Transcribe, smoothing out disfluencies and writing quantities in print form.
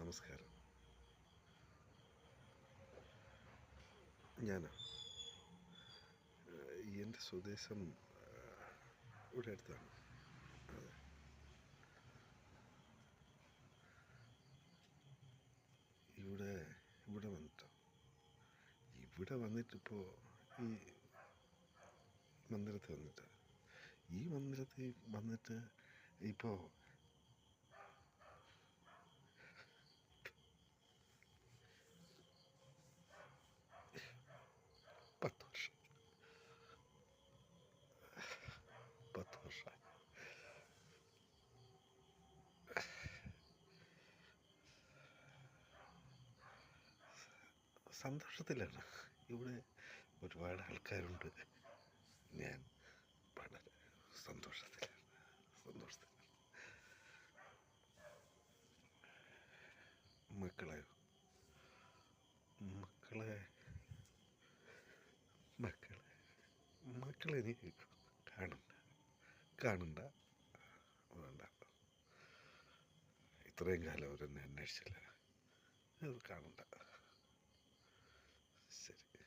നമസ്കാരം. ഞാൻ എൻ്റെ സ്വദേശം ഇവിടെ അടുത്താണ്. അതെ, ഇവിടെ ഇവിടെ വന്നിട്ടോ ഇവിടെ വന്നിട്ടിപ്പോൾ ഈ മന്ദിരത്തിൽ വന്നിട്ട് ഇപ്പോൾ 10 വർഷം 10 വർഷം സന്തോഷത്തിലാണ്. ഇവിടെ ഒരുപാട് ആൾക്കാരുണ്ട്. ഞാൻ വളരെ സന്തോഷത്തിലാണ്. മക്കളെ മക്കളെ മക്കളെ മക്കളെ എനിക്ക് കാണണ്ട വേണ്ട. ഇത്രയും കാലം അവരെന്നെ അന്വേഷിച്ചില്ല. അത് കാണണ്ട. ശരി.